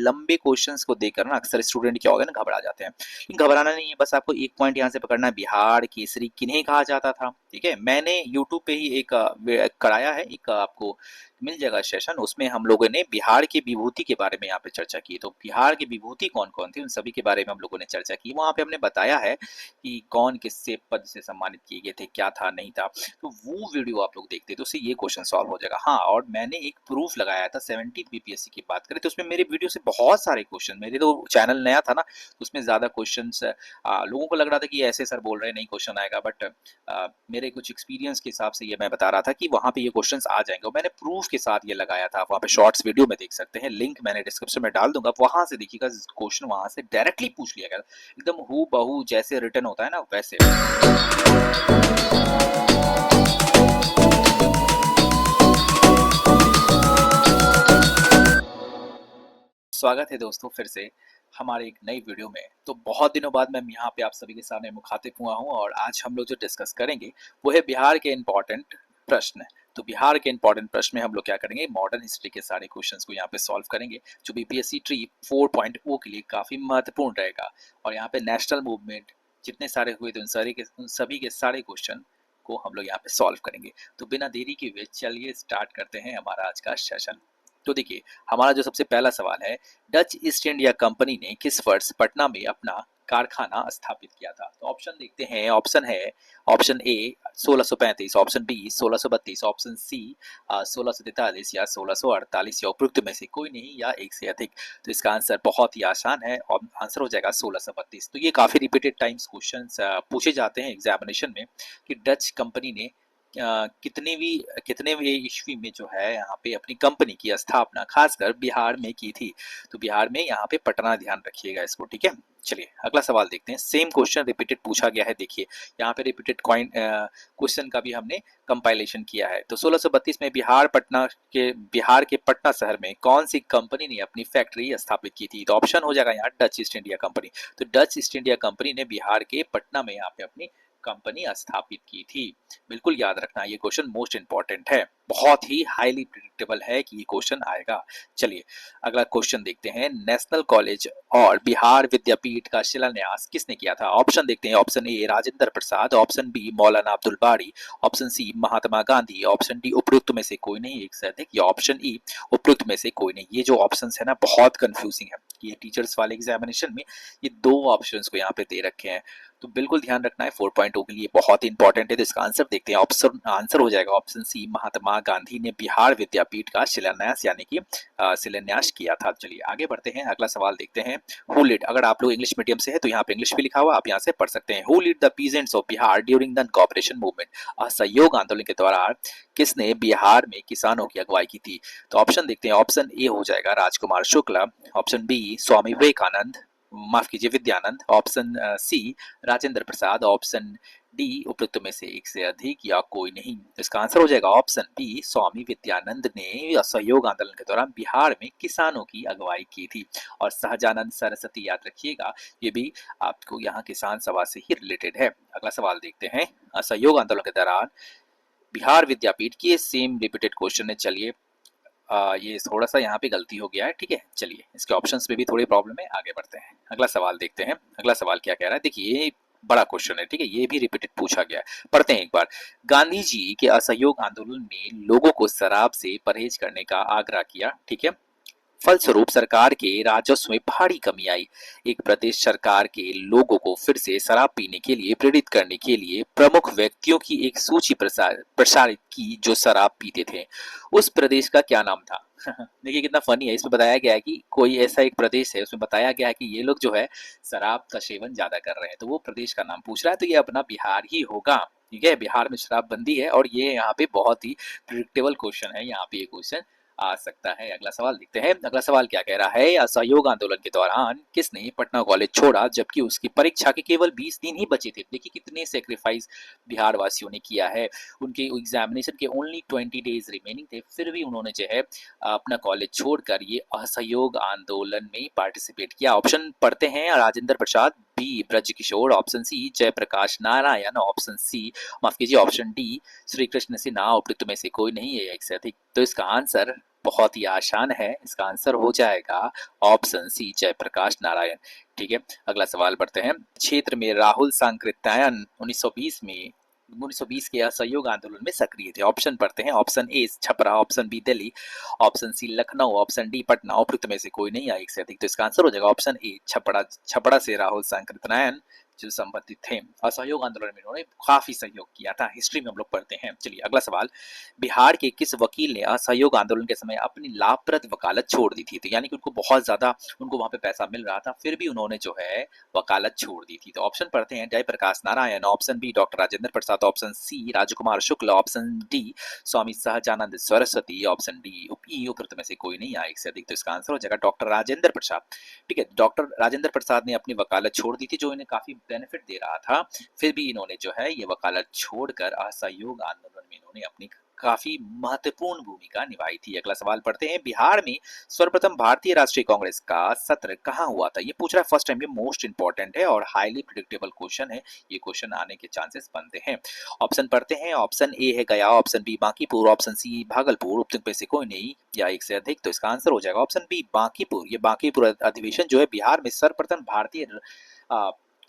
लंबे क्वेश्चंस को देखकर ना अक्सर स्टूडेंट क्या होगा ना घबरा जाते हैं। लेकिन घबराना नहीं है, बस आपको एक पॉइंट यहाँ से पकड़ना है, बिहार केसरी किन्हें कहा जाता था। ठीक है, मैंने यूट्यूब पे ही एक कराया है, एक आपको मिल जाएगा सेशन, उसमें हम लोगों ने बिहार की विभूति के बारे में यहाँ पे चर्चा की। तो बिहार की विभूति कौन कौन थी उन सभी के बारे में हम लोगों ने चर्चा की। वहाँ पे हमने बताया है कि कौन किससे पद से सम्मानित किए गए थे, क्या था नहीं था। तो वो वीडियो आप लोग देखते तो उससे ये क्वेश्चन सॉल्व हो जाएगा। हाँ, और मैंने एक प्रूफ लगाया था 17 बीपीएससी की बात करें तो उसमें मेरे वीडियो से बहुत सारे क्वेश्चन, मेरे तो चैनल नया था ना तो उसमें ज्यादा क्वेश्चन लोगों को लग रहा था कि ऐसे सर बोल रहे हैं नहीं क्वेश्चन आएगा, बट मेरे कुछ एक्सपीरियंस के हिसाब से ये मैं बता रहा था कि वहाँ पे ये क्वेश्चंस आ जाएंगे और मैंने प्रूफ के साथ ये लगाया था। आप वहाँ पे शॉर्ट्स वीडियो में देख सकते हैं, लिंक मैंने डिस्क्रिप्शन में डाल दूंगा, वहां से देखिएगा क्वेश्चन वहां से डायरेक्टली पूछ लिया गया, एकदम हु बहू जैसे रिटर्न होता है ना वैसे। स्वागत है दोस्तों फिर से हमारे एक नई वीडियो में। तो बहुत दिनों बाद मैं यहाँ पे आप सभी के सामने मुखातिब हुआ हूँ और आज हम लोग जो डिस्कस करेंगे वो है बिहार के इम्पोर्टेंट प्रश्न। तो बिहार के इम्पोर्टेंट प्रश्न में हम लोग क्या करेंगे, मॉडर्न हिस्ट्री के सारे क्वेश्चंस को यहाँ पे सॉल्व करेंगे जो बीपीएससी ट्री 4.0 के लिए काफी महत्वपूर्ण रहेगा। और यहाँ पे नेशनल मूवमेंट जितने सारे हुए थे उन सभी के सारे क्वेश्चन को हम लोग यहाँ पे सॉल्व करेंगे। तो बिना देरी के हुए चलिए स्टार्ट करते हैं हमारा आज का सेशन। तो देखिए, हमारा जो सबसे पहला सवाल है, डच ईस्ट इंडिया कंपनी ने किस वर्ष पटना में अपना कारखाना स्थापित किया था। तो ऑप्शन देखते हैं, option A 1635, option B 1632, option C 1643 या 1648 या उपयुक्त में से कोई नहीं या एक से अधिक। तो इसका आंसर बहुत ही आसान है और आंसर हो जाएगा 1632। तो ये काफी रिपीटेड टाइम्स क्वेश्चन पूछे जाते हैं एग्जामिनेशन में कि डच कंपनी ने कितने भी ईस्वी में जो है यहाँ पे अपनी कंपनी की स्थापना खासकर बिहार में की थी। तो बिहार में यहाँ पे पटना, ध्यान रखिएगा इसको, ठीक है। चलिए अगला सवाल देखते हैं, सेम क्वेश्चन रिपीटेड पूछा गया है। देखिए यहाँ पे रिपीटेड क्वेश्चन का भी हमने कंपाइलेशन किया है। तो 1632 में बिहार के पटना शहर में कौन सी कंपनी ने अपनी फैक्ट्री स्थापित की थी। तो ऑप्शन हो जाएगा यहाँ डच ईस्ट इंडिया कंपनी। तो डच ईस्ट इंडिया कंपनी ने बिहार के पटना में यहाँ पे अपनी कंपनी स्थापित की थी। बिल्कुल याद रखना, ये क्वेश्चन मोस्ट इंपॉर्टेंट है, बहुत ही हाईली प्रिडिक्टेबल है कि ये क्वेश्चन आएगा। चलिए अगला क्वेश्चन देखते हैं, नेशनल कॉलेज और बिहार विद्यापीठ का शिलान्यास किसने किया था। ऑप्शन देखते हैं, option A Rajendra Prasad, option B Maulana Abdul Bari, option C Mahatma Gandhi, option D उपयुक्त में से कोई नहीं एक से अधिक, या ऑप्शन ई उपयुक्त में से कोई नहीं। ये जो ऑप्शन है ना बहुत कंफ्यूजिंग है, ये टीचर्स वाले एग्जामिनेशन में ये दो ऑप्शन को यहाँ पे दे रखे हैं, तो बिल्कुल ध्यान रखना है 4.0 के लिए बहुत इंपॉर्टेंट है। तो इसका आंसर देखते हैं, ऑप्शन आंसर हो जाएगा ऑप्शन सी, महात्मा गांधी ने बिहार विद्यापीठ का शिलान्यास यानी कि शिलान्यास किया था। चलिए आगे बढ़ते हैं, अगला सवाल देखते हैं, हु लीड, अगर आप लोग इंग्लिश मीडियम से है तो यहाँ पे इंग्लिश भी लिखा हुआ आप यहाँ से पढ़ सकते हैं। Who lead the peasants of Bihar during the cooperation movement, असहयोग आंदोलन के दौरान किसने बिहार में किसानों की अगुवाई की थी। तो ऑप्शन देखते हैं, ऑप्शन ए हो जाएगा राजकुमार शुक्ला, ऑप्शन बी स्वामी विवेकानंद, माफ कीजिए Vidyanand, option C Rajendra Prasad, option D उपयुक्त में से एक से अधिक या कोई नहीं। तो इसका आंसर हो जाएगा ऑप्शन बी, स्वामी विद्यानंद ने असहयोग आंदोलन के दौरान बिहार में किसानों की अगुवाई की थी। और सहजानंद सरस्वती याद रखिएगा, ये भी आपको यहाँ किसान सभा से ही रिलेटेड है। अगला सवाल देखते हैं, असहयोग आंदोलन के दौरान बिहार विद्यापीठ की सेम रिपीटेड क्वेश्चन है। चलिए ये थोड़ा सा यहाँ पे गलती हो गया है, ठीक है। चलिए इसके ऑप्शंस में भी थोड़ी प्रॉब्लम है, आगे बढ़ते हैं। अगला सवाल देखते हैं, अगला सवाल क्या कह रहा है, देखिए ये बड़ा क्वेश्चन है, ठीक है, ये भी रिपीटेड पूछा गया है, पढ़ते हैं एक बार। गांधी जी के असहयोग आंदोलन में लोगों को शराब से परहेज करने का आग्रह किया, ठीक है। फलस्वरूप सरकार के राजस्व में भारी कमी आई। एक प्रदेश सरकार के लोगों को फिर से शराब पीने के लिए प्रेरित करने के लिए प्रमुख व्यक्तियों की एक सूची प्रसारित की जो शराब पीते थे। उस प्रदेश का क्या नाम था। देखिए कितना फनी है, इसमें बताया गया है कि कोई ऐसा एक प्रदेश है, उसमें बताया गया है कि ये लोग जो है शराब का सेवन ज्यादा कर रहे हैं, तो वो प्रदेश का नाम पूछ रहा है, तो ये अपना बिहार ही होगा। ठीक है, बिहार में शराबबंदी है और ये यहाँ पे बहुत ही प्रिडिक्टेबल क्वेश्चन है, यहाँ पे ये क्वेश्चन आ सकता है। अगला सवाल देखते हैं, अगला सवाल क्या कह रहा है, असहयोग आंदोलन के दौरान किसने पटना कॉलेज छोड़ा जबकि उसकी परीक्षा के केवल 20 दिन ही बचे थे। देखिए कितने सेक्रीफाइस बिहार वासियों ने किया है, उनके एग्जामिनेशन के ओनली 20 डेज रिमेनिंग थे, फिर भी उन्होंने जो है अपना कॉलेज छोड़कर ये असहयोग आंदोलन में पार्टिसिपेट किया। ऑप्शन पढ़ते हैं, Rajendra Prasad, B Brajkishore, option C Jayaprakash Narayan, option C माफ कीजिए ऑप्शन डी श्री कृष्ण सिन्हा, उपयुक्त में से कोई नहीं है एक से अधिक। तो इसका आंसर बहुत ही आसान है, इसका आंसर हो जाएगा ऑप्शन सी जयप्रकाश नारायण। ठीक है, अगला सवाल बढ़ते हैं। क्षेत्र में राहुल सांकृत्यायन 1920 के असहयोग आंदोलन में सक्रिय थे। ऑप्शन पढ़ते हैं, option A Chhapra, option B Delhi, option C Lucknow, option D Patna, उपयुक्त में से कोई नहीं है एक से अधिक। तो इसका आंसर हो जाएगा ऑप्शन ए छपरा। छपरा से राहुल सांकृत्यायन जो संबंधित थे असहयोग आंदोलन में, इन्होंने काफी सहयोग किया था, हिस्ट्री में हम लोग पढ़ते हैं। चलिए अगला सवाल, बिहार के किस वकील ने असहयोग आंदोलन के समय अपनी लाभप्रद वकालत छोड़ दी थी? तो यानी कि उनको बहुत ज्यादा उनको वहां पे पैसा मिल रहा था, फिर भी उन्होंने जो है वकालत छोड़ दी थी। तो ऑप्शन पढ़ते हैं, Jayaprakash Narayan, option B doctor Rajendra Prasad, option C Rajkumar Shukla, option D Swami Sahajanand Saraswati, option D E उपयुक्त में से कोई नहीं आया एक से अधिक। तो इसका आंसर हो जाएगा डॉक्टर राजेंद्र प्रसाद। ठीक है, डॉक्टर राजेंद्र प्रसाद ने अपनी वकालत छोड़ दी थी, जो इन्हें काफी बेनिफिट दे रहा था, फिर भी इन्होंने जो है ये वकालत छोड़कर असहयोग आंदोलन में इन्होंने अपनी काफी महत्वपूर्ण भूमिका निभाई थी। अगला सवाल पढ़ते हैं, बिहार में सर्वप्रथम भारतीय राष्ट्रीय कांग्रेस का सत्र कहां हुआ था? ये पूछ रहा है फर्स्ट टाइम, ये मोस्ट इंपॉर्टेंट है और हाईली प्रिडिक्टेबल क्वेश्चन है, ये क्वेश्चन आने के चांसेस बनते हैं। ऑप्शन पढ़ते हैं, ऑप्शन ए है गया, option B Bankipur, option C Bhagalpur, उपयुक्त में से कोई नहीं या एक से अधिक। तो इसका आंसर हो जाएगा ऑप्शन बी बांकीपुर। ये बांकीपुर अधिवेशन जो है बिहार में सर्वप्रथम भारतीय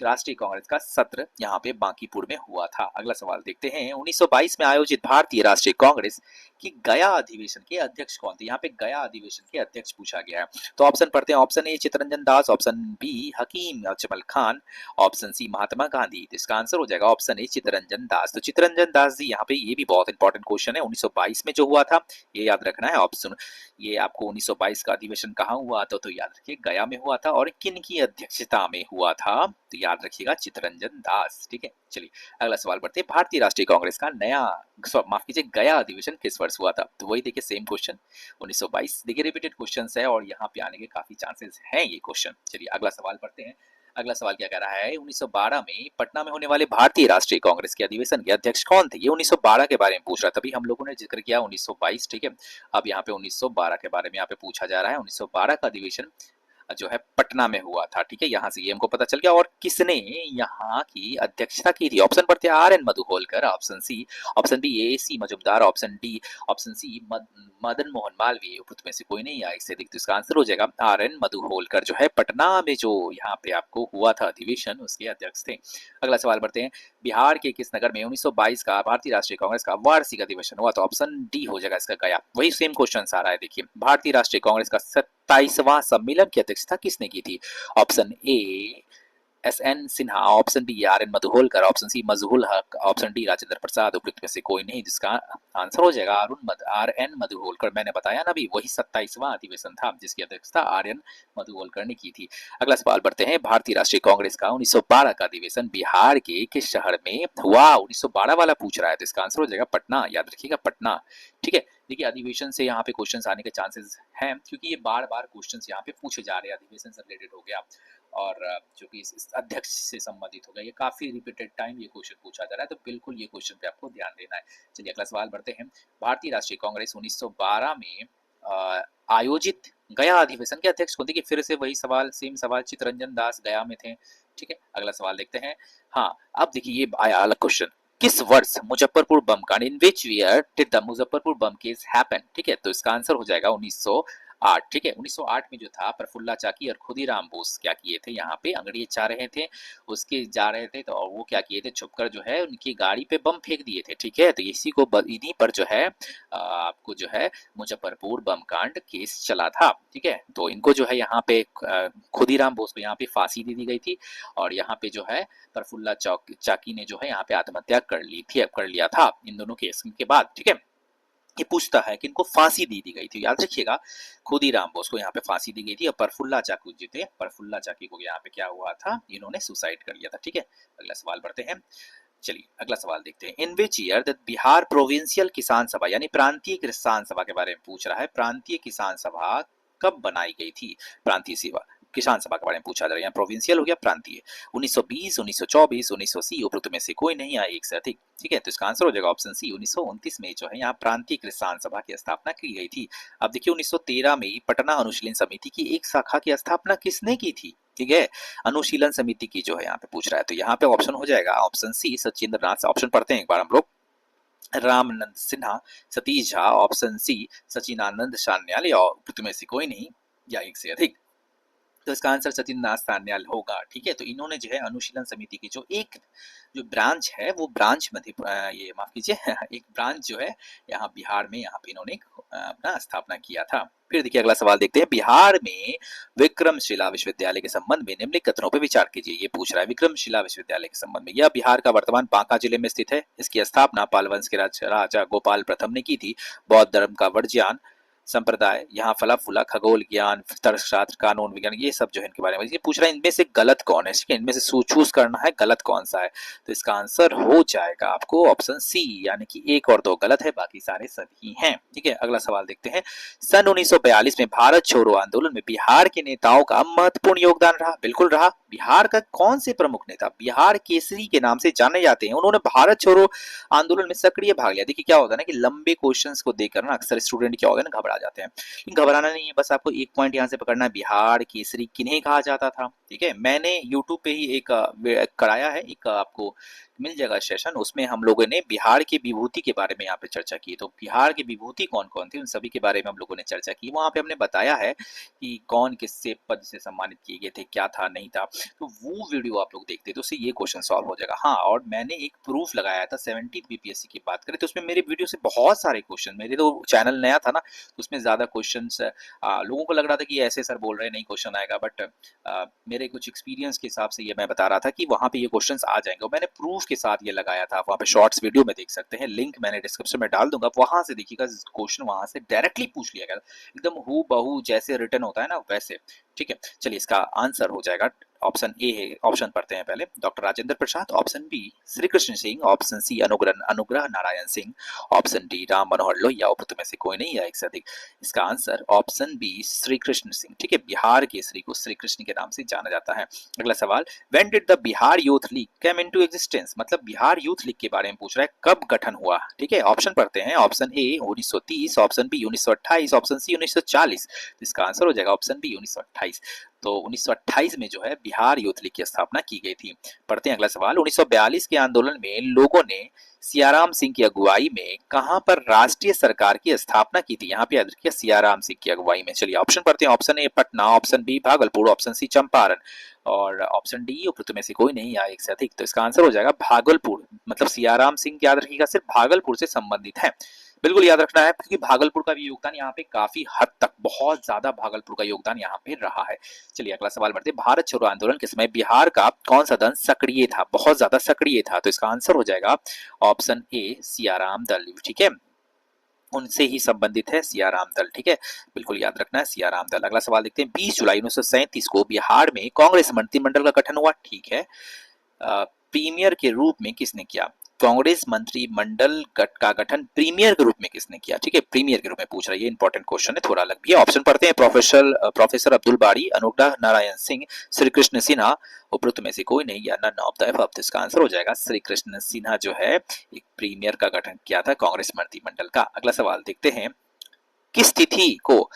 राष्ट्रीय कांग्रेस का सत्र यहाँ पे बांकीपुर में हुआ था। अगला सवाल देखते हैं, 1922 में आयोजित भारतीय राष्ट्रीय कांग्रेस की गया अधिवेशन के अध्यक्ष कौन थे? यहाँ पे गया अधिवेशन के अध्यक्ष पूछा गया है। तो ऑप्शन पढ़ते हैं, option A Chittaranjan Das, option B Hakim Ajmal Khan, option C Mahatma Gandhi. तो इसका आंसर हो जाएगा ऑप्शन ए चित्तरंजन दास। तो चित्तरंजन दास जी यहाँ पे, ये भी बहुत इंपॉर्टेंट क्वेश्चन है, 1922 में जो हुआ था ये याद रखना है। ऑप्शन ये आपको 1922 का अधिवेशन कहाँ हुआ था? तो याद रखिए गया में हुआ था, और किन की अध्यक्षता में हुआ था? तो याद रखिएगा चित्तरंजन दास। ठीक है, चलिए अगला सवाल बढ़ते हैं, भारतीय राष्ट्रीय कांग्रेस का नया माफ कीजिए गया अधिवेशन किस वर्ष हुआ था? तो वही देखिए सेम क्वेश्चन 1922। देखिए रिपीटेड क्वेश्चंस है और यहाँ पे आने के काफी चांसेस हैं ये क्वेश्चन। चलिए अगला सवाल पढ़ते हैं। अगला सवाल क्या कह रहा है, 1912 में पटना में होने वाले भारतीय राष्ट्रीय कांग्रेस के अधिवेशन के अध्यक्ष कौन थे? ये 1912 के बारे में पूछ रहा था, तभी हम लोगों ने जिक्र किया 1922। ठीक है, अब यहाँ पे 1912 के बारे में यहाँ पे पूछा जा रहा है। 1912 का अधिवेशन जो है पटना में हुआ था। ठीक है, यहाँ से ये हमको पता चल गया। और किसने यहाँ की अध्यक्षता की थी? ऑप्शन पढ़ते हैं, R N Mudholkar, option C, option B A C Majumdar, option D, option C Madan Mohan Malviya, उपयुक्त में से कोई नहीं आया इससे अधिक। तो इसका आंसर हो जाएगा आर एन मधुहोलकर, जो है पटना में जो यहाँ पे आपको हुआ था अधिवेशन, उसके अध्यक्ष थे। अगला सवाल बढ़ते हैं, बिहार के किस नगर में 1922 का भारतीय राष्ट्रीय कांग्रेस का वार्षिक अधिवेशन हुआ? तो ऑप्शन डी हो जाएगा इसका गया। वही सेम क्वेश्चन आ रहा है, देखिए भारतीय राष्ट्रीय कांग्रेस का 27वां सम्मेलन की अध्यक्षता किसने की थी? Option A S N Sinha, option B R N Mudholkar, option C Mazharul Haque, option D Rajendra Prasad, उपयुक्त में से कोई नहीं, जिसका आंसर हो जाएगा आर एन मधुहोलकर। मैंने बताया ना अभी, वही 27वां अधिवेशन था जिसकी अध्यक्षता आर एन मधुहोलकर ने की थी। अगला सवाल बढ़ते हैं, भारतीय राष्ट्रीय कांग्रेस का 1912 का अधिवेशन बिहार के किस शहर में हुआ? 1912 वाला पूछ रहा है, तो इसका आंसर हो जाएगा पटना। याद रखिएगा पटना। ठीक है, देखिए अधिवेशन से यहाँ पे क्वेश्चंस आने के चांसेस हैं, क्योंकि ये बार बार क्वेश्चंस यहाँ पे पूछे जा रहे हैं। अधिवेशन से रिलेटेड हो गया और जो कि इस अध्यक्ष से संबंधित हो गया, ये काफी रिपीटेड टाइम ये क्वेश्चन पूछा जा रहा है, तो बिल्कुल ये क्वेश्चन पे आपको ध्यान देना है। चलिए अगला सवाल बढ़ते हैं, भारतीय राष्ट्रीय कांग्रेस 1912 में आयोजित गया अधिवेशन के अध्यक्ष कौन थे? फिर से वही सवाल, सेम सवाल, चित्तरंजन दास गया में थे। ठीक है, अगला सवाल देखते हैं। हाँ, अब देखिए ये आया अलग क्वेश्चन, किस वर्ष मुजफ्फरपुर बम कांड, in which year did the Muzaffarpur bomb case happen? ठीक है, तो इसका आंसर हो जाएगा 1908। ठीक है, 1908 में जो था प्रफुल्ला चाकी और खुदीराम बोस क्या किए थे, यहाँ पे अंग्रेज जा रहे थे, उसके जा रहे थे, तो और वो क्या किए थे, छुपकर जो है उनकी गाड़ी पे बम फेंक दिए थे। ठीक है, तो इसी को इन्हीं पर जो है आपको जो है मुजफ्फरपुर बम कांड केस चला था। ठीक है, तो इनको जो है यहाँ पे खुदीराम बोस को यहाँ पे फांसी दे दी गई थी, और यहाँ पे जो है प्रफुल्ला चाकी ने जो है यहाँ पे आत्महत्या कर लिया था इन दोनों केस के बाद। ठीक है, ये पूछता है कि इनको फांसी दी गई थी, याद रखिएगा खुदीराम बोस को यहाँ पे फांसी दी गई थी, और प्रफुल्ला चाकी जो थे, प्रफुल्ला चाकी को यहाँ पे क्या हुआ था, इन्होंने सुसाइड कर लिया था। ठीक है, अगला सवाल बढ़ते हैं। चलिए अगला सवाल देखते हैं, in which year the Bihar provincial Kisan Sabha यानी प्रांतीय किसान सभा के बारे में पूछ रहा है। प्रांतीय किसान सभा कब बनाई गई थी? प्रांतीय सेवा किसान सभा के बारे में पूछा जा रहा है, यहाँ प्रोविंशियल हो गया प्रांतीय। 1920, 1924, 1980, उपयुक्त में से कोई नहीं आया एक से अधिक। ठीक है, तो इसका आंसर हो जाएगा ऑप्शन सी, 1929 में जो है यहाँ प्रांतीय किसान सभा की स्थापना की गई थी। अब देखिए 1913 में पटना अनुशीलन समिति की एक शाखा की स्थापना किसने की थी? ठीक है। अनुशीलन समिति की जो है यहाँ पे पूछ रहा है, तो यहाँ पे ऑप्शन हो जाएगा option C Sachindra Nath. Option पढ़ते हैं एक बार हम लोग। रामनंद सिन्हा, सतीश झा, ऑप्शन सी सचिनानंद सान्याल, या में से कोई नहीं या एक से अधिक। तो इसका आंसर सचिन नाथ सान्याल होगा। ठीक है, तो इन्होंने जो है अनुशीलन समिति की जो ब्रांच है वो ब्रांच ये माफ कीजिए एक ब्रांच जो है यहाँ बिहार में यहाँ पे इन्होंने अपना स्थापना किया था। फिर देखिए अगला सवाल देखते हैं। बिहार में विक्रमशिला विश्वविद्यालय के संबंध में निम्नलिखित कथनों पर विचार कीजिए। ये पूछ रहा है विक्रमशिला विश्वविद्यालय के संबंध में। यह बिहार का वर्तमान बांका जिले में स्थित है। इसकी स्थापना पाल वंश के राजा गोपाल प्रथम ने की थी। बौद्ध धर्म का वर्ज्यान संप्रदाय, यहाँ फला फूला, खगोल ज्ञान, तर्कशास्त्र, कानून विज्ञान, ये सब जो है इनके बारे में ये पूछ रहा है। इनमें से गलत कौन है? ठीक है, इनमें से चूज करना है गलत कौन सा है। तो इसका आंसर हो जाएगा आपको ऑप्शन सी, यानी कि 1 और 2 गलत है, बाकी सारे सही हैं। ठीक है, अगला सवाल देखते हैं। सन 1942 में भारत छोड़ो आंदोलन में बिहार के नेताओं का महत्वपूर्ण योगदान रहा। बिल्कुल रहा। बिहार का कौन से प्रमुख नेता बिहार केसरी के नाम से जाने जाते हैं, उन्होंने भारत छोड़ो आंदोलन में सक्रिय भाग लिया। देखिए क्या होता है ना कि लंबे क्वेश्चंस को देखकर ना अक्सर स्टूडेंट क्या होता है ना, घबरा जाते हैं। लेकिन घबराना नहीं है, बस आपको एक पॉइंट यहाँ से पकड़ना है, बिहार केसरी किन्हें कहा जाता था। ठीक है, मैंने यूट्यूब पे ही एक कराया है, एक आपको मिल जाएगा सेशन, उसमें हम लोगों ने बिहार की विभूति के बारे में यहाँ पे चर्चा की। तो बिहार की विभूति कौन कौन थी उन सभी के बारे में हम लोगों ने चर्चा की। वहां पे हमने बताया है कि कौन किससे पद से सम्मानित किए गए थे, क्या था नहीं था। तो वो वीडियो आप लोग देखते तो उससे ये क्वेश्चन सॉल्व हो जाएगा। हाँ, और मैंने एक प्रूफ लगाया था 17 बीपीएससी की बात करें तो उसमें मेरे वीडियो से बहुत सारे क्वेश्चन, मेरे तो चैनल नया था ना तो उसमें ज्यादा क्वेश्चन लोगों को लग रहा था कि ऐसे सर बोल रहे हैं नहीं क्वेश्चन आएगा, बट मेरे कुछ एक्सपीरियंस के हिसाब से ये मैं बता रहा था कि वहां पे ये क्वेश्चंस आ जाएंगे और मैंने प्रूफ के साथ ये लगाया था। आप वहां पे शॉर्ट्स वीडियो में देख सकते हैं, लिंक मैंने डिस्क्रिप्शन में डाल दूंगा, वहां से देखिएगा। क्वेश्चन वहां से डायरेक्टली पूछ लिया गया, एकदम हु बहू जैसे रिटर्न होता है ना वैसे। ठीक है, चलिए इसका आंसर हो जाएगा ऑप्शन ए है। ऑप्शन पढ़ते हैं पहले। Doctor Rajendra Prasad, option B Shri Krishna Singh, option C Anugrah Narayan Singh, option D Ram Manohar Lohia, उपरोक्त में से कोई नहीं या एक से अधिक। इसका answer option B Shri Krishna Singh. ठीक है, बिहार केसरी को श्री कृष्ण के नाम से जाना जाता है। अगला सवाल, when did the Bihar youth league come into existence, मतलब बिहार यूथ लीग के बारे में पूछ रहा है, कब गठन हुआ। ठीक है, ऑप्शन पढ़ते हैं। Option A 1930, option B 1928, option C 1940। इसका आंसर हो जाएगा ऑप्शन बी 1928। तो 1928 में जो है बिहार यूथ लीग की स्थापना की गई थी। पढ़ते हैं अगला सवाल। 1942 के आंदोलन में लोगों ने सियाराम सिंह की अगुवाई में कहां पर राष्ट्रीय सरकार की स्थापना की थी। यहाँ पे याद रखिए सियाराम सिंह की अगुवाई में। चलिए ऑप्शन पढ़ते हैं। Option A Patna, option B Bhagalpur, option C Champaran और ऑप्शन डी उपरोक्त में से कोई नहीं या एक से अधिक। तो इसका आंसर हो जाएगा भागलपुर, मतलब सियाराम सिंह याद रखिएगा सिर्फ भागलपुर से संबंधित है। बिल्कुल याद रखना है क्योंकि भागलपुर का भी योगदान यहाँ पे काफी हद तक बहुत ज्यादा भागलपुर का योगदान यहाँ पे रहा है। चलिए अगला सवाल बढ़ते हैं। भारत छोड़ो आंदोलन के समय बिहार का कौन सा दल सक्रिय था, बहुत ज्यादा सक्रिय था। तो इसका आंसर हो जाएगा ऑप्शन ए सियाराम दल। ठीक है, उनसे ही संबंधित है सियाराम दल। ठीक है, बिल्कुल याद रखना है सियाराम दल। अगला सवाल देखते हैं। 20 जुलाई 1937 को बिहार में कांग्रेस मंत्रिमंडल का गठन हुआ। ठीक है, प्रीमियर के रूप में किसने किया। कांग्रेस मंत्रिमंडल का गठन प्रीमियर के रूप में किसने किया। ठीक है, प्रीमियर के रूप में पूछ रहा है, ये इंपॉर्टेंट क्वेश्चन है, थोड़ा अलग भी है। ऑप्शन पढ़ते हैं। प्रोफेसर अब्दुल बारी, अनुग्रह नारायण सिंह, श्री कृष्ण सिन्हा, उपरोक्त में से कोई नहीं या नन ऑफ द अबव। इसका आंसर हो जाएगा श्री कृष्ण सिन्हा जो है एक प्रीमियर का गठन किया था कांग्रेस मंत्रिमंडल का। अगला सवाल देखते हैं। किस तिथि को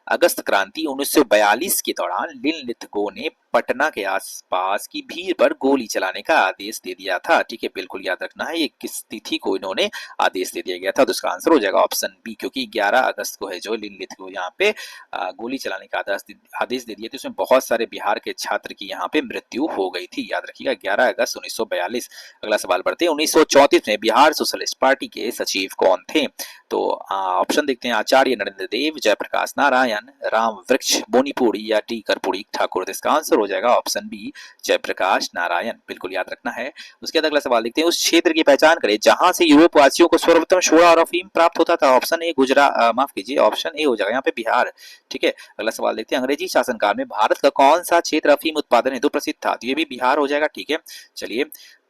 अगस्त क्रांति 1942 के दौरान लिनलिथगो ने पटना के आसपास की भीड़ पर गोली चलाने का आदेश दे दिया था। ठीक है, बिल्कुल याद रखना है ये किस तिथि को इन्होंने आदेश दे दिया गया था। तो इसका आंसर हो जाएगा ऑप्शन बी, क्योंकि 11 अगस्त को है जो लिनलिथगो यहाँ पे गोली चलाने का आदेश दे दिया था। उसमें बहुत सारे बिहार के छात्र की यहाँ पे मृत्यु हो गई थी, याद रखिएगा 11 अगस्त 1942। अगला सवाल बढ़ते हैं। 1934 में बिहार सोशलिस्ट पार्टी के सचिव कौन थे। तो ऑप्शन देखते हैं। आचार्य नरेंद्र देव, जयप्रकाश नारायण, राम वृक्ष बोनीपुरी या डी कर्पूरी ठाकुर। इसका आंसर हो जाएगा ऑप्शन बी जयप्रकाश नारायण, बिल्कुल याद रखना है। उसके बाद अगला सवाल देखते हैं। उस क्षेत्र की पहचान करें जहां से यूरोप वासियों को सर्वप्रथम सोडा और अफीम प्राप्त होता था। ऑप्शन ए माफ कीजिए, ऑप्शन ए हो जाएगा यहाँ पे बिहार। ठीक है, अगला सवाल देखते हैं। अंग्रेजी शासनकाल में भारत का कौन सा क्षेत्र अफीम उत्पादन हेतु प्रसिद्ध था। तो ये भी बिहार हो जाएगा। ठीक है, चलिए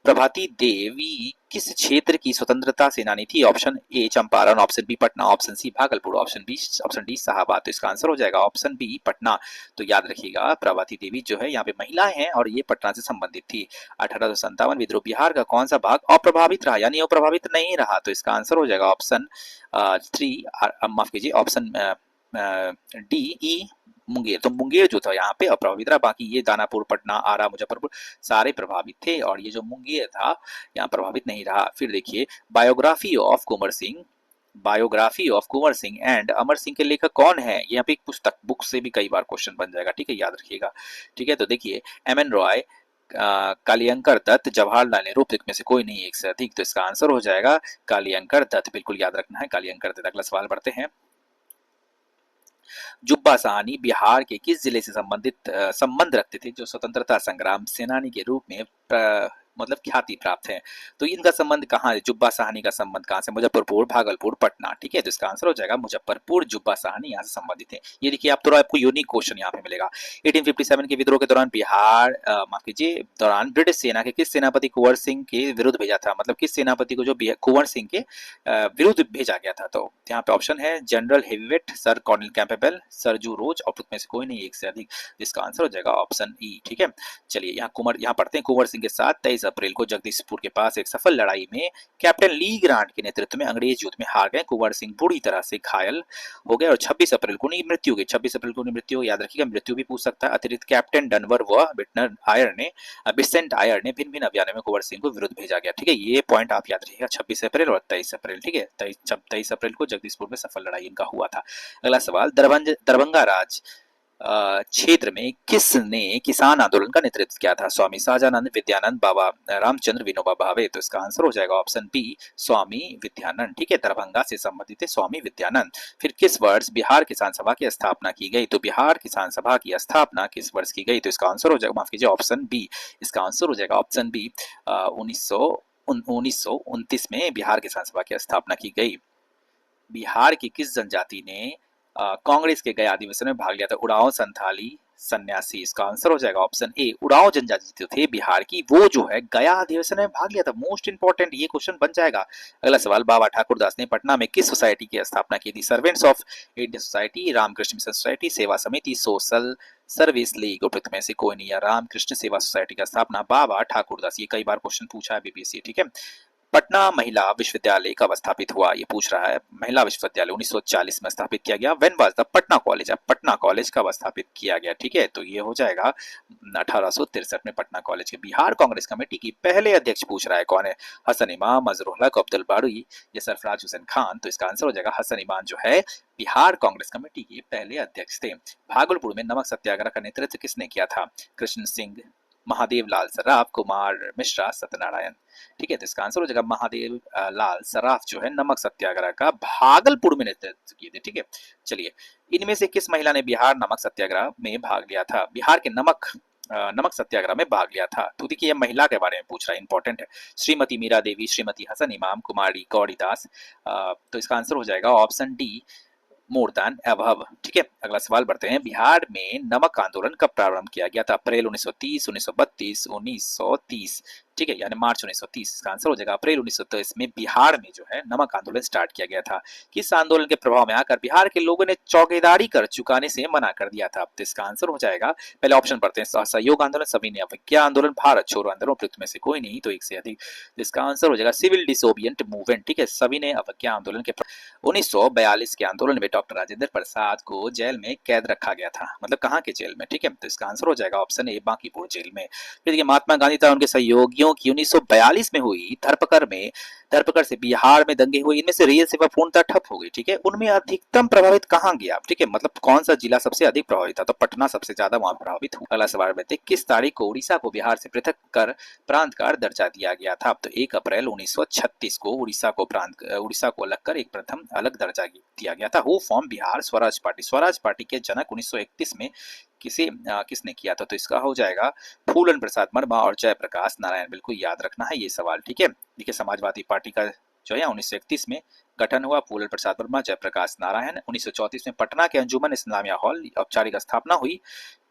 प्रभाती देवी किस क्षेत्र की स्वतंत्रता सेनानी थी। Option A Champaran, option B Patna, option C Bhagalpur, option D Shahabad. तो इसका आंसर हो जाएगा ऑप्शन बी पटना। तो याद रखिएगा प्रभाती देवी जो है यहाँ पे महिलाएं हैं और ये पटना से संबंधित थी। 1857 विद्रोह बिहार का कौन सा भाग अप्रभावित रहा, यानी अप्रभावित नहीं रहा। तो इसका आंसर हो जाएगा ऑप्शन 3, माफ कीजिए ऑप्शन डी ई मुंगेर, तो मुंगेर जो था यहाँ पे अप्रभावित रहा, बाकी ये दानापुर, पटना, आरा, मुजफ्फरपुर सारे प्रभावित थे और ये जो मुंगेर था यहाँ प्रभावित नहीं रहा। फिर देखिए biography of Kunwar Singh, biography of Kunwar Singh and Amar Singh के लेखक कौन है? यहाँ पे एक पुस्तक बुक से भी कई बार क्वेश्चन बन जाएगा, ठीक है, याद रखिएगा। ठीक है, तो देखिए एम एन रॉय, कालियंकर दत्त, जवाहरलाल नेहरू, उपयुक्त में से कोई नहीं एक से अधिक, तो इसका आंसर हो जाएगा कालियंकर दत्त, बिल्कुल याद रखना है कालियंकर दत्त। अगला सवाल बढ़ते हैं। जुब्बा साहनी बिहार के किस जिले से संबंध रखते थे जो स्वतंत्रता संग्राम सेनानी के रूप में मतलब ख्याति प्राप्त है? तो इनका संबंध कहाँ है? जुब्बा साहनी का संबंध कहाँ से? मुजफ्फरपुर, भागलपुर, पटना, ठीक है, तो इसका आंसर हो जाएगा मुजफ्फरपुर। जुब्बा साहनी यहाँ से संबंधित है। ये देखिए आप थोड़ा आपको यूनिक क्वेश्चन यहाँ पे मिलेगा। 1857 के विद्रोह के दौरान बिहार माफ कीजिए दौरान ब्रिटिश सेना के किस सेनापति कुंवर सिंह के विरुद्ध भेजा था? मतलब किस सेनापति को जो कुंवर सिंह के विरुद्ध भेजा गया था? तो यहाँ पे ऑप्शन है general heavyweight, sir Cornell Campbell, sir जू रोज, और में से कोई नहीं एक से अधिक, जिसका आंसर हो जाएगा ऑप्शन ई। ठीक है, चलिए यहाँ पढ़ते हैं। कुंवर सिंह के साथ 23 अप्रैल को जगदीशपुर के पास एक सफल लड़ाई में कैप्टन ली ग्रांट के नेतृत्व में अंग्रेज युद्ध में हार गए। कुंवर सिंह बुरी तरह से घायल हो गए और 26 अप्रैल को उनकी मृत्यु हो गई। 26 अप्रैल को उनकी मृत्यु, याद रखिएगा, मृत्यु भी पूछ सकता है। अतिरिक्त कैप्टन डनवर व बिसेंट आयर ने भिन्न भिन्न अभियानों में कुंवर सिंह को विरुद्ध भेजा गया। ठीक है, ये पॉइंट आप याद रखिएगा, 26 अप्रैल और 23 अप्रैल। ठीक है, 23 अप्रैल को जगदीशपुर में सफल लड़ाई इनका हुआ था। अगला सवाल, दरभंगा राज क्षेत्र में किसने किसान आंदोलन का नेतृत्व किया था? स्वामी सहजानंद, विद्यानंद, बाबा रामचंद्र, विनोबा भावे, तो इसका आंसर हो जाएगा ऑप्शन बी, स्वामी विद्यानंद। ठीक है, दरभंगा से संबंधित है स्वामी विद्यानंद। फिर किस वर्ष बिहार किसान सभा की स्थापना की गई? तो बिहार किसान सभा की स्थापना किस वर्ष की गई? तो इसका आंसर हो जाएगा, माफ कीजिए, ऑप्शन बी, इसका आंसर हो जाएगा ऑप्शन बी, 1929 में बिहार किसान सभा की स्थापना की गई। बिहार की किस जनजाति ने कांग्रेस के गया अधिवेशन में भाग लिया था? उड़ाव, संथाली, सन्यासी, इसका आंसर हो जाएगा ऑप्शन ए, उड़ाव जनजाति जो थे बिहार की, वो जो है गया अधिवेशन में भाग लिया था। मोस्ट इंपोर्टेंट ये क्वेश्चन बन जाएगा। अगला सवाल, बाबा ठाकुरदास ने पटना में किस सोसाइटी की स्थापना की थी? Servants of Indian society, Ramakrishna mission society, Seva Samiti, social service league, उपयुक्त में से कोई नहीं है। रामकृष्ण सेवा सोसाइटी का स्थापना बाबा ठाकुरदास, ये कई बार क्वेश्चन पूछा है बीपीएससी। ठीक है, पटना महिला विश्वविद्यालय कब स्थापित हुआ? ये पूछ रहा है। महिला विश्वविद्यालय 1940 में स्थापित किया गया। When was the Patna college, अब पटना कॉलेज कब स्थापित किया गया? ठीक है, तो ये हो जाएगा 1863 में पटना कॉलेज के। बिहार कांग्रेस कमेटी की पहले अध्यक्ष पूछ रहा है, कौन है? हसन इमाम, अजरुल हक, अब्दुल बारी या सरफराज हुसैन खान, तो इसका आंसर हो जाएगा हसन इमाम जो है बिहार कांग्रेस कमेटी के पहले अध्यक्ष थे। भागलपुर में नमक सत्याग्रह का नेतृत्व किसने किया था? कृष्ण सिंह, महादेव लाल सराफ, कुमार मिश्रा, सत्यनारायण। ठीक है, तो इसका आंसर हो जाएगा महादेव लाल सराफ जो है नमक सत्याग्रह का भागलपुर में नेतृत्व किए थे। ठीक है, चलिए इनमें से किस महिला ने बिहार नमक सत्याग्रह में भाग लिया था? बिहार के नमक सत्याग्रह में भाग लिया था, तो देखिए ये महिला के बारे में पूछ रहा है, इंपॉर्टेंट है। श्रीमती मीरा देवी, श्रीमती हसन इमाम, कुमारी गौरीदास, तो इसका आंसर हो जाएगा option D, more than above. ठीक है, अगला सवाल बढ़ते हैं। बिहार में नमक आंदोलन कब प्रारंभ किया गया था? अप्रैल 1930, 1932, 1930। ठीक है, यानी मार्च 1930, इसका आंसर हो जाएगा अप्रैल 1930 में बिहार में जो है नमक आंदोलन स्टार्ट किया गया था। किस आंदोलन के प्रभाव में आकर बिहार के लोगों ने चौकीदारी कर चुकाने से मना कर दिया था? तो इसका आंसर हो जाएगा, पहले ऑप्शन पढ़ते हैं, सहयोग आंदोलन, सविनय अवज्ञा आंदोलन, भारत छोड़ो आंदोलन, उपयुक्त में से कोई नहीं, तो एक से अधिक, तो इसका आंसर हो जाएगा सिविल डिसोबिएंट मूवमेंट। ठीक है, सविनय अवज्ञा आंदोलन के 1942 के आंदोलन में डॉक्टर राजेंद्र प्रसाद को जेल में कैद रखा गया था। मतलब कहाँ के जेल में? ठीक है, तो इसका आंसर हो जाएगा ऑप्शन ए, बांकीपुर जेल में। फिर देखिए महात्मा गांधी तथा उनके सहयोगियों की 1942 में हुई धरपकड़ से बिहार में दंगे हुए, इनमें से रेल सेवा पूर्णतः ठप हो गई। ठीक है, उनमें अधिकतम प्रभावित कहाँ गया? ठीक है, मतलब कौन सा जिला सबसे अधिक प्रभावित था? तो पटना सबसे ज्यादा वहां प्रभावित हुआ। अगला सवाल में किस तारीख को उड़ीसा को बिहार से पृथक कर प्रांत का दर्जा दिया गया था? तो 1 अप्रैल 1936 को उड़ीसा को अलग कर एक प्रथम अलग दर्जा दिया गया था। Who form Bihar Swaraj party? Swaraj party के जनक 1931 में किसने किया था? तो इसका हो जाएगा फूलन प्रसाद वर्मा और जयप्रकाश नारायण। बिल्कुल याद रखना है ये सवाल। ठीक है, देखिए समाजवादी पार्टी का जो है 1931 में गठन हुआ, फूलन प्रसाद वर्मा, जयप्रकाश नारायण। 1934 में पटना के अंजुमन इस्लामिया हॉल औपचारिक स्थापना हुई।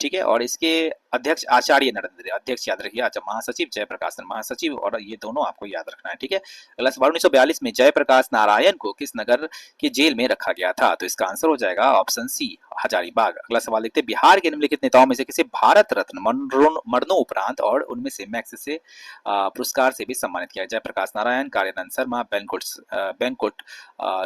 ठीक है, और इसके अध्यक्ष आचार्य नरेंद्र, अध्यक्ष याद रखिए। अच्छा, महासचिव जयप्रकाश महासचिव, और ये दोनों आपको याद रखना है, ठीक है। अगला सवाल, 1942 में जयप्रकाश नारायण को किस नगर की जेल में रखा गया था? तो इसका आंसर हो जाएगा ऑप्शन सी, हजारीबाग। अगला सवाल देखते हैं, बिहार के निम्नलिखित नेताओं में से किसे भारत रत्न मरणोपरांत और उनमें से मैक्स से पुरस्कार से भी सम्मानित किया? जयप्रकाश नारायण, कार्यानंद शर्मा, बैंकुट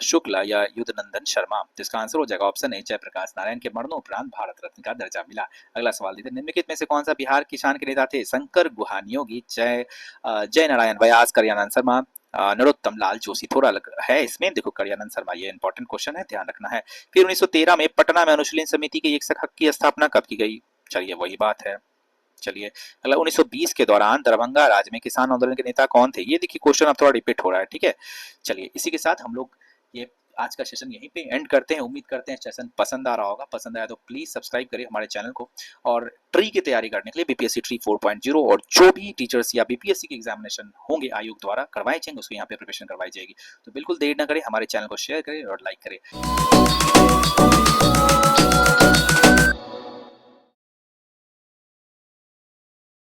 शुक्ला या युद्धनंदन शर्मा? तो इसका आंसर हो जाएगा ऑप्शन ए, जयप्रकाश नारायण के मरणोपरांत भारत रत्न का दर्जा मिला। अगला सवाल देखते हैं, निम्नलिखित में से कौन सा बिहार किसान के नेता थे? शंकर गुहानियोगी, जय नारायण व्यास, कल्याणन शर्मा, नरोत्तम लाल जोशी? थोड़ा अलग है इसमें, देखो कल्याणन शर्मा, ये इंपॉर्टेंट क्वेश्चन है, ध्यान रखना है। फिर 1913 में पटना में अनुशीलन समिति की एक हक की स्थापना कब की गई? चलिए वही बात है। चलिए अगला, 1920 के दौरान दरभंगा राज्य में किसान आंदोलन के नेता कौन थे? ये देखिए क्वेश्चन अब थोड़ा रिपीट हो रहा है, ठीक है। चलिए इसी के साथ हम लोग ये आज का सेशन यहीं पे एंड करते हैं। उम्मीद करते हैं सेशन पसंद आ रहा होगा। पसंद आया तो प्लीज सब्सक्राइब करिए हमारे चैनल को। और ट्री की तैयारी करने के लिए बीपीएससी ट्री 4.0 और जो भी टीचर्स या बीपीएससी के एग्जामिनेशन होंगे आयोग द्वारा करवाए जाएंगे, उसको यहाँ पे प्रिपरेशन करवाई जाएगी। तो बिल्कुल देर न करें, हमारे चैनल को शेयर करें और लाइक करें।